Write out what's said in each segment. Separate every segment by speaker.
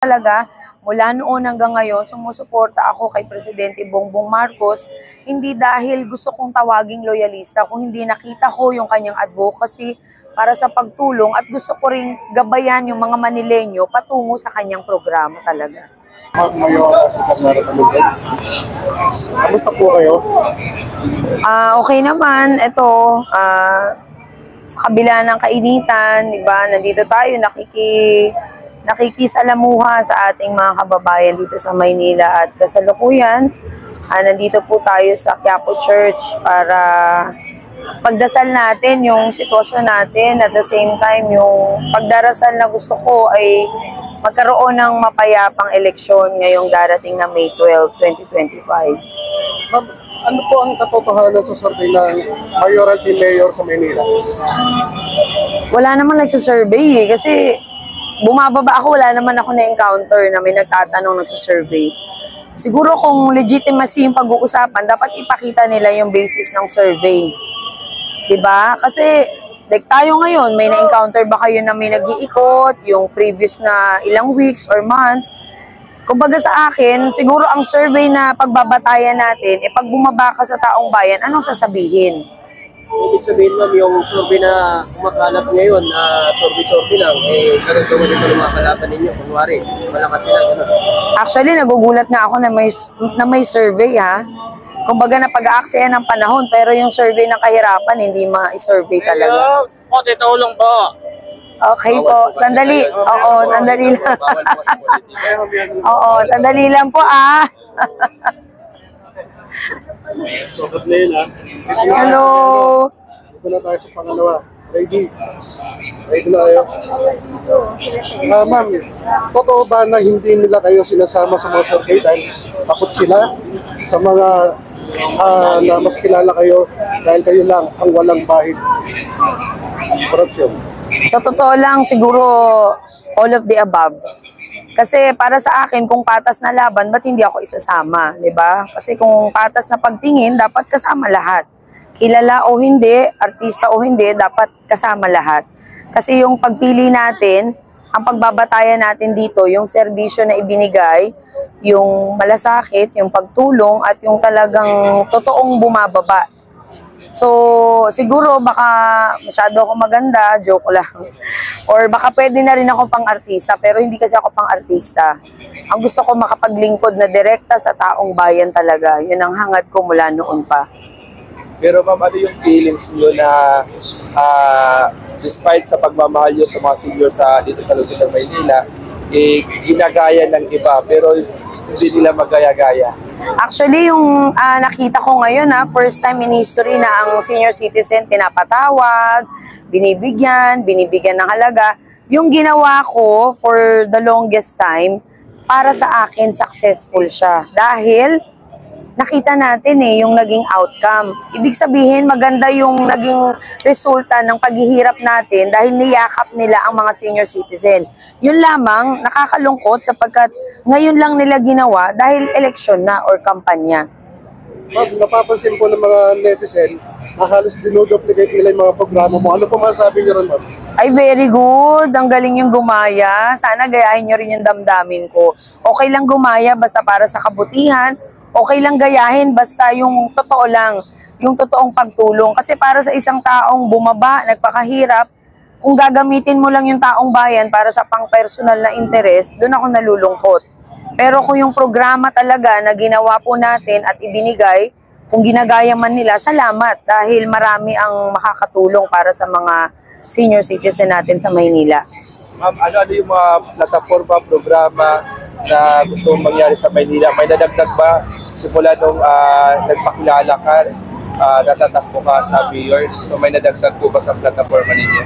Speaker 1: Talaga, mula noon hanggang ngayon, sumusuporta ako kay Presidente Bongbong Marcos, hindi dahil gusto kong tawaging loyalista, kung hindi nakita ko yung kanyang advocacy para sa pagtulong at gusto ko ring gabayan yung mga Manileño patungo sa kanyang programa talaga.
Speaker 2: Mayora sa Kasara Talugod. Kamusta po kayo?
Speaker 1: Okay naman, ito, sa kabila ng kainitan, di ba, nandito tayo, nakikisalamuha sa ating mga kababayan dito sa Maynila at kasalukuyan, nandito po tayo sa Quiapo Church para pagdasal natin yung sitwasyon natin. At the same time, yung pagdarasal na gusto ko ay magkaroon ng mapayapang eleksyon ngayong darating na May 12, 2025.
Speaker 2: Ma'am, ano po ang katotohanan sa survey ng mayoralty mayor sa Maynila?
Speaker 1: Wala namang nagsasurvey kasi bumababa ako, wala naman ako na-encounter na may nagtatanong nagsasurvey. Siguro kung legitimacy yung pag-uusapan, dapat ipakita nila yung basis ng survey. Diba? Kasi like tayo ngayon, may na-encounter ba kayo na may nag-iikot, yung previous na ilang weeks or months? Kumbaga sa akin, siguro ang survey na pagbabatayan natin, pag bumaba ka sa taong bayan, anong sasabihin?
Speaker 3: Ibig sabihin ma'am, yung survey na kumakalat ngayon, survey lang, ganun gawa nito ng mga kalaban ninyo, kunwari, malakas sila, gano'n.
Speaker 1: Actually, nagugulat nga ako na may survey ha. Kumbaga na pag-aaksaya ng panahon, pero yung survey ng kahirapan, hindi ma-survey talaga.
Speaker 3: O, titulong po.
Speaker 1: Okay po, sandali. Oo, sandali lang. Oo, sandali lang po
Speaker 2: Sagot na yun, ha?
Speaker 1: Hello.
Speaker 2: Ito na tayo sa pangalawa. Ready? Ready na kayo? Ma'am, totoo ba na hindi nila kayo sinasama sa mga survey dahil takot sila sa mga na mas kilala kayo dahil kayo lang ang walang bahid? Corruption.
Speaker 1: Sa totoo lang, siguro all of the above. Kasi para sa akin, kung patas na laban, ba't hindi ako isasama, di ba? Kasi kung patas na pagtingin, dapat kasama lahat. Kilala o hindi, artista o hindi, dapat kasama lahat. Kasi yung pagpili natin, ang pagbabatayan natin dito, yung serbisyo na ibinigay, yung malasakit, yung pagtulong, at yung talagang totoong bumababa. So, siguro baka masyado ako maganda, joke lang. Or baka pwede na rin ako pang artista, pero hindi kasi ako pang artista. Ang gusto ko makapaglingkod na direkta sa taong bayan talaga. Yun ang hangad ko mula noon pa.
Speaker 4: Pero ma'am, ano yung feelings niyo na despite sa pagmamahal niyo sa mga seniors dito sa Luzon, Maynila, ginagaya ng iba, pero hindi nila magaya-gaya?
Speaker 1: Actually, yung nakita ko ngayon, first time in history na ang senior citizen pinapatawag, binibigyan ng halaga. Yung ginawa ko for the longest time, para sa akin, successful siya. Dahil nakita natin yung naging outcome. Ibig sabihin, maganda yung naging resulta ng paghihirap natin dahil niyakap nila ang mga senior citizen. Yun lamang, nakakalungkot sapagkat ngayon lang nila ginawa dahil eleksyon na or kampanya.
Speaker 2: Ma'am, napapansin po ng mga netizen na halos dinoduplicate nila yung mga programa mo. Ano po masasabi niyo ron, ma'am?
Speaker 1: Ay, very good. Ang galing yung gumaya. Sana gayahin nyo rin yung damdamin ko. Okay lang gumaya basta para sa kabutihan. Okay lang gayahin basta yung totoo lang, yung totoong pagtulong. Kasi para sa isang taong bumaba, nagpakahirap, kung gagamitin mo lang yung taong bayan para sa pang-personal na interes, doon ako nalulungkot. Pero kung yung programa talaga na ginawa po natin at ibinigay, kung ginagaya man nila, salamat dahil marami ang makakatulong para sa mga senior citizen natin sa Maynila.
Speaker 4: Ma'am, ano yung mga plataforma, programa na gusto mong mangyari sa Maynila? May nadagdag ba simula nung nagpakilala ka, natatakbo ka sa mayor? So may nadagdag po ba sa plataforma ninyo?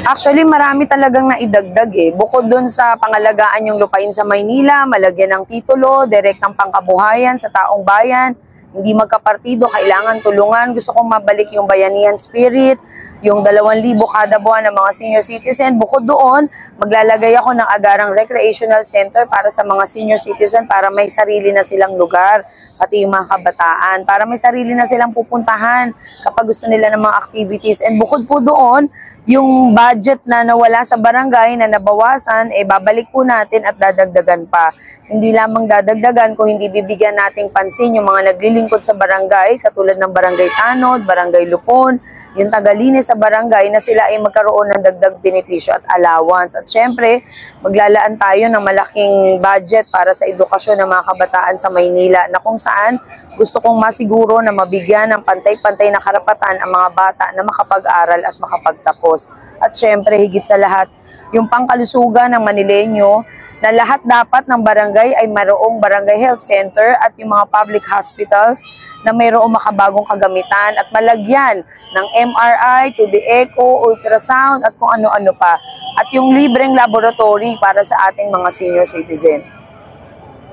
Speaker 1: Actually, marami talagang naidagdag Bukod dun sa pangalagaan yung lupain sa Maynila, malagyan ng titulo, direktang pangkabuhayan sa taong bayan, hindi magkapartido, kailangan tulungan. Gusto kong mabalik yung bayanihan spirit, yung 2,000 kada buwan ng mga senior citizen. Bukod doon, maglalagay ako ng agarang recreational center para sa mga senior citizen para may sarili na silang lugar, pati yung mga kabataan, para may sarili na silang pupuntahan kapag gusto nila ng mga activities. And bukod po doon, yung budget na nawala sa barangay na nabawasan, babalik po natin at dadagdagan pa. Hindi lamang dadagdagan kung hindi bibigyan nating pansin yung mga naglilingkod sa barangay, katulad ng Barangay Tanod, Barangay Lupon, yung tagalinis sa barangay na sila ay magkaroon ng dagdag benepisyo at allowance. At syempre, maglalaan tayo ng malaking budget para sa edukasyon ng mga kabataan sa Maynila na kung saan gusto kong masiguro na mabigyan ng pantay-pantay na karapatan ang mga bata na makapag-aral at makapagtapos. At syempre, higit sa lahat, yung pangkalusugan ng Manileño na lahat dapat ng barangay ay mayroong barangay health center at yung mga public hospitals na mayroong makabagong kagamitan at malagyan ng MRI, to the echo, ultrasound at kung ano-ano pa. At yung libreng laboratory para sa ating mga senior citizen.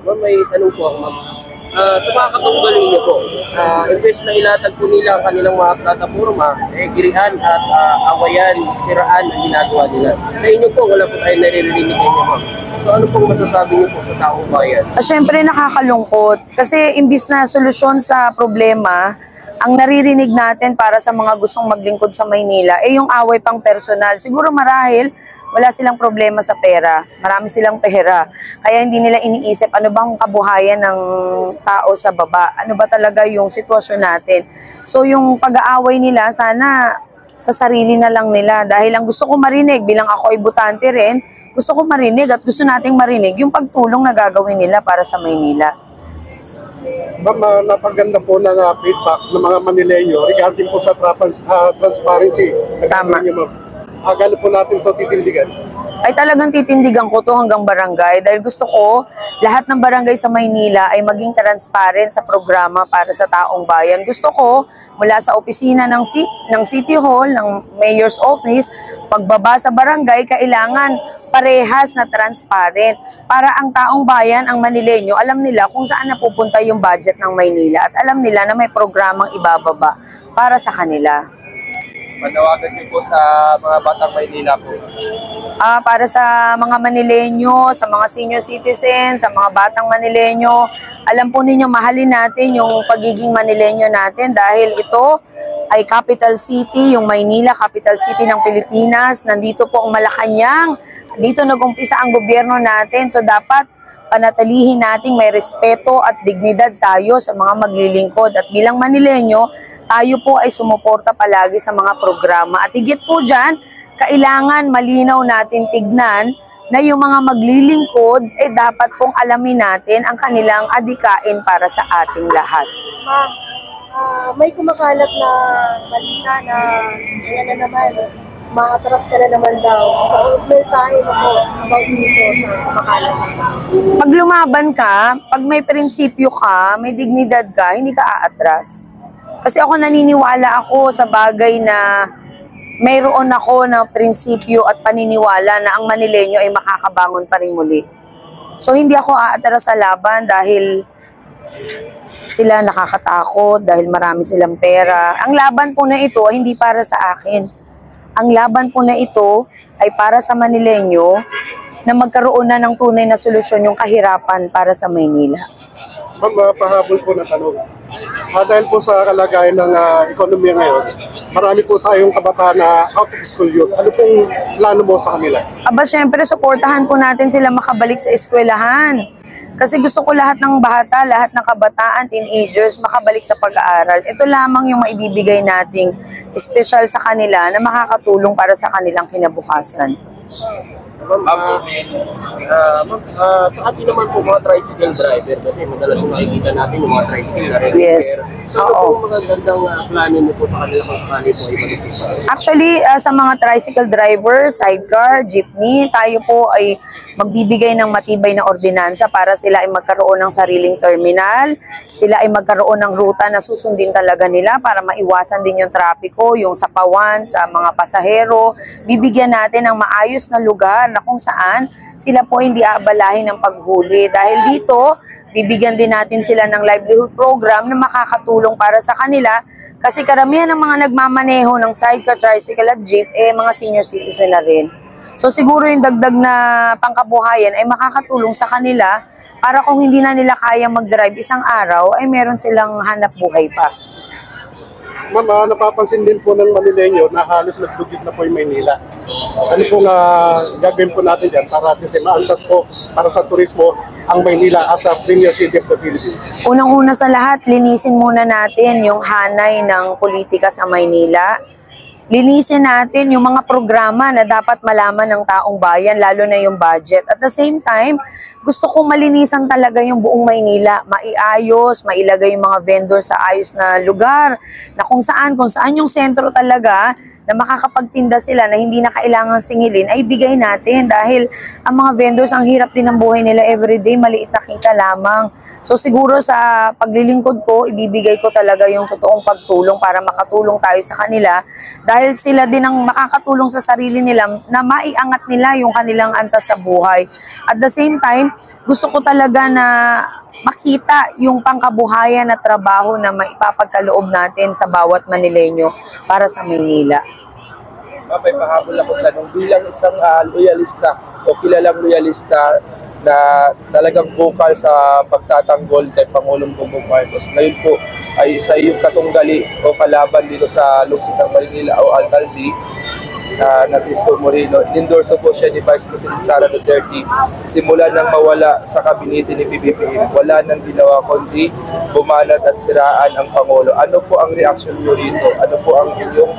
Speaker 3: Ma'am, may tanong po ako, ma'am. Sa mga katunggali niyo po, imbes na ilatag po nila ang kanilang mga plataforma, girian at awayan, siraan ang ginagawa nila. Sa inyo po, wala po tayo naririnig niyo, ma'am. So ano pong masasabi niyo po sa taong bayan?
Speaker 1: Siyempre nakakalungkot kasi imbis na solusyon sa problema, ang naririnig natin para sa mga gustong maglingkod sa Maynila yung away pang personal. Siguro marahil wala silang problema sa pera. Marami silang pera. Kaya hindi nila iniisip ano bang kabuhayan ng tao sa baba. Ano ba talaga yung sitwasyon natin. So yung pag-aaway nila, sana sa sarili na lang nila. Dahil ang gusto ko marinig, bilang ako ay butante rin, gusto ko marinig at gusto nating marinig yung pagtulong na gagawin nila para sa Maynila.
Speaker 2: Ma'am, napaganda po ng feedback ng mga Manileño regarding po sa transparency.
Speaker 1: Tama.
Speaker 2: Gano'n po natin ito titindigan?
Speaker 1: Ay talagang titindigan ko to hanggang barangay dahil gusto ko lahat ng barangay sa Maynila ay maging transparent sa programa para sa taong bayan. Gusto ko mula sa opisina ng City Hall, ng Mayor's Office, pagbaba sa barangay, kailangan parehas na transparent para ang taong bayan, ang Manileño, alam nila kung saan napupunta yung budget ng Maynila at alam nila na may programang ibababa para sa kanila.
Speaker 4: Manawagan niyo po sa mga batang Maynila po.
Speaker 1: Para sa mga Manileño, sa mga senior citizens, sa mga batang Manileño, alam po ninyo, mahalin natin yung pagiging Manileño natin dahil ito ay capital city, yung Maynila, capital city ng Pilipinas. Nandito po ang Malacanang, dito nag-umpisa ang gobyerno natin. So dapat panatilihin nating may respeto at dignidad tayo sa mga maglilingkod. At bilang Manileño, tayo po ay sumuporta palagi sa mga programa. At higit po dyan, kailangan malinaw natin tignan na yung mga maglilingkod, dapat pong alamin natin ang kanilang adikain para sa ating lahat.
Speaker 5: Ma'am, may kumakalat na balita na yan na naman, maatras ka na naman daw. So, mensahe mo po about dito sa kumakalat.
Speaker 1: Pag lumaban ka, pag may prinsipyo ka, may dignidad ka, hindi ka aatras. Kasi ako naniniwala ako sa bagay na mayroon ako ng prinsipyo at paniniwala na ang Manileño ay makakabangon pa rin muli. So hindi ako aatras sa laban dahil sila nakakatakot, dahil marami silang pera. Ang laban po na ito ay hindi para sa akin. Ang laban po na ito ay para sa Manileño na magkaroon na ng tunay na solusyon yung kahirapan para sa Maynila.
Speaker 2: Ma'am, pahabol po na tanong. Dahil po sa kalagayan ng ekonomiya ngayon, marami po tayong kabataan na out of school youth. Ano pong plano mo sa kanila?
Speaker 1: Syempre, suportahan po natin sila makabalik sa eskwelahan. Kasi gusto ko lahat ng bata, lahat ng kabataan, teenagers, makabalik sa pag-aaral. Ito lamang yung maibibigay nating espesyal sa kanila na makakatulong para sa kanilang kinabukasan.
Speaker 3: Sa atin naman po mga tricycle driver kasi madalas yung makikita natin yung mga tricycle na rin.
Speaker 1: Yes.
Speaker 3: So, ano po mga gandang plano niyo po sa kanila kung sakali po ay manifest?
Speaker 1: Actually, sa mga tricycle driver, sidecar, jeepney, tayo po ay magbibigay ng matibay na ordinansa para sila ay magkaroon ng sariling terminal, sila ay magkaroon ng ruta na susundin talaga nila para maiwasan din yung trapiko, yung sapawan sa mga pasahero. Bibigyan natin ng maayos na lugar na na kung saan sila po hindi aabalahin ng paghuli. Dahil dito, bibigyan din natin sila ng livelihood program na makakatulong para sa kanila kasi karamihan ng mga nagmamaneho ng sidecar, tricycle at jeep, mga senior citizen na rin. So siguro yung dagdag na pangkabuhayan ay makakatulong sa kanila para kung hindi na nila kaya mag-drive isang araw, ay meron silang hanap buhay pa.
Speaker 2: Ma'am, napapansin din po ng Manileño na halos nagdugit na po yung Maynila. Ano po gagawin po natin dyan para kasi maantas po para sa turismo ang Maynila as a premier city of the Philippines?
Speaker 1: Unang-una sa lahat, linisin muna natin yung hanay ng politika sa Maynila. Linisin natin yung mga programa na dapat malaman ng taong bayan, lalo na yung budget. At the same time, gusto kong malinisan talaga yung buong Maynila. Maiayos, mailagay yung mga vendor sa ayos na lugar, na kung saan yung sentro talaga, na makakapagtinda sila na hindi na kailangan singilin, ay bigay natin. Dahil ang mga vendors, ang hirap din ng buhay nila everyday, maliit na kita lamang. So siguro sa paglilingkod ko, ibibigay ko talaga yung totoong pagtulong para makatulong tayo sa kanila. Dahil sila din ang makakatulong sa sarili nila na maiangat nila yung kanilang antas sa buhay. At the same time, gusto ko talaga na makita yung pangkabuhayan at trabaho na maipapagkaloob natin sa bawat Manileño para sa Maynila.
Speaker 4: May pahabol ako tanong bilang isang loyalista o kilalang loyalista na talagang bukal sa pagtatanggol kay Pangulong Bongbong Marcos. Ngayon po ay sa iyong katunggali o kalaban dito sa lungsod ng Maynila o alkalde na si Isko Moreno. Endorso po siya ni Vice President Sara Duterte. Simula nang mawala sa kabinete ni PBBM, wala nang ginawa kundi bumanat at siraan ang Pangulo. Ano po ang reaksyon niyo rito? Ano po ang inyong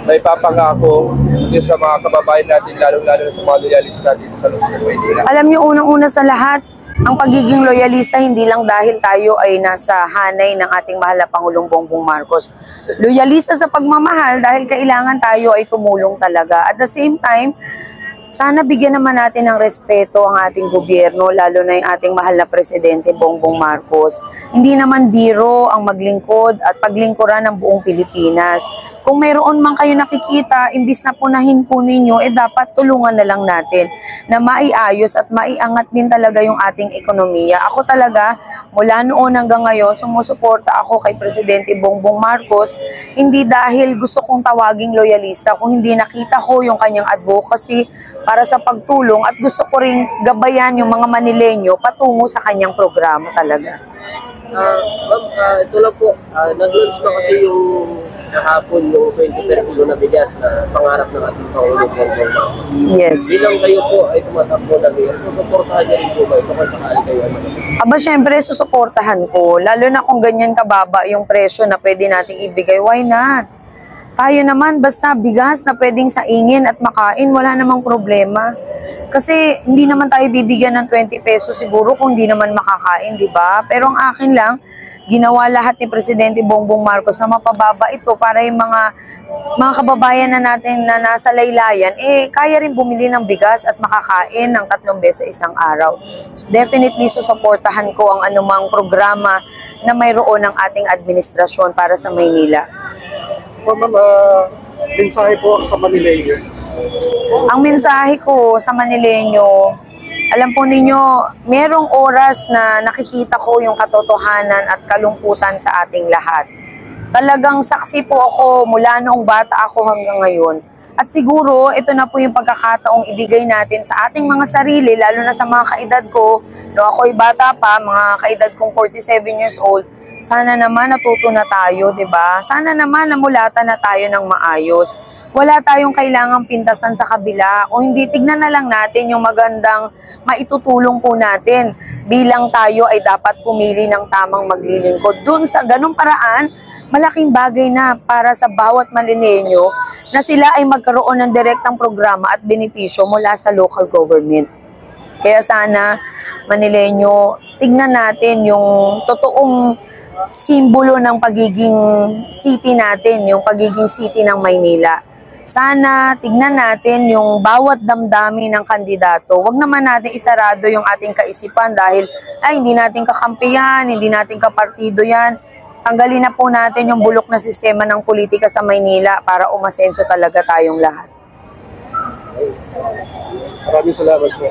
Speaker 4: may papangako sa mga kababayan natin, lalong-lalo sa mga loyalista dito sa lungsod ng Maynila?
Speaker 1: Alam niyo, unang-una sa lahat, ang pagiging loyalista hindi lang dahil tayo ay nasa hanay ng ating mahal na Pangulong Bongbong Marcos. Loyalista sa pagmamahal dahil kailangan tayo ay tumulong talaga. At the same time, sana bigyan naman natin ng respeto ang ating gobyerno, lalo na yung ating mahal na Presidente Bongbong Marcos. Hindi naman biro ang maglingkod at paglingkuran ng buong Pilipinas. Kung mayroon man kayo nakikita, imbis na punahin po ninyo, dapat tulungan na lang natin na maiayos at maiangat din talaga yung ating ekonomiya. Ako talaga, mula noon hanggang ngayon, sumusuporta ako kay Presidente Bongbong Marcos, hindi dahil gusto kong tawaging loyalista, kung hindi nakita ko yung kanyang advocacy para sa pagtulong at gusto ko ring gabayan yung mga Manileño patungo sa kanyang programa talaga.
Speaker 3: Ma'am, ito lang po, nag-launch ba kasi yung kahapon yung 20 per kilo na bigas na pangarap ng ating Pangulong Bongbong Marcos?
Speaker 1: Yes.
Speaker 3: Bilang kayo po ay tumatakbo na mayor, susuportahan niya rin po ba ito kung sakali kayo ay manatili?
Speaker 1: Aba, syempre, susuportahan ko. Lalo na kung ganyan kababa yung presyo na pwede nating ibigay, why not? Tayo naman, basta bigas na pwedeng saingin at makain, wala namang problema. Kasi hindi naman tayo bibigyan ng 20 pesos siguro kung hindi naman makakain, di ba? Pero ang akin lang, ginawa lahat ni Presidente Bongbong Marcos na mapababa ito para yung mga kababayan na natin na nasa laylayan, kaya rin bumili ng bigas at makakain ng 3 beses sa isang araw. So definitely, susuportahan ko ang anumang programa na mayroon ng ating administrasyon para sa Maynila.
Speaker 2: Ma'am, mensahe po sa Manileño.
Speaker 1: Ang mensahe ko sa Manileño, alam po ninyo, merong oras na nakikita ko yung katotohanan at kalungkutan sa ating lahat. Talagang saksi po ako mula noong bata ako hanggang ngayon. At siguro, ito na po yung pagkakataong ibigay natin sa ating mga sarili, lalo na sa mga kaedad ko. No, ako'y bata pa, mga kaedad kong 47 years old. Sana naman natuto na tayo, 'di ba? Sana naman namulatan na tayo ng maayos. Wala tayong kailangang pintasan sa kabila. Kung hindi, tignan na lang natin yung magandang maitutulong po natin. Bilang tayo ay dapat pumili ng tamang maglilingkod. Doon sa ganung paraan, malaking bagay na para sa bawat Manileño na sila ay magkaroon ng direktang programa at benepisyo mula sa local government. Kaya sana, Manileño, tignan natin yung totoong simbolo ng pagiging city natin, yung pagiging city ng Maynila. Sana tignan natin yung bawat damdamin ng kandidato. Huwag naman natin isarado yung ating kaisipan dahil hindi natin kakampihan, hindi natin kapartido yan. Tanggalin na po natin yung bulok na sistema ng politika sa Maynila para umasenso talaga tayong lahat.
Speaker 2: Maraming salamat po.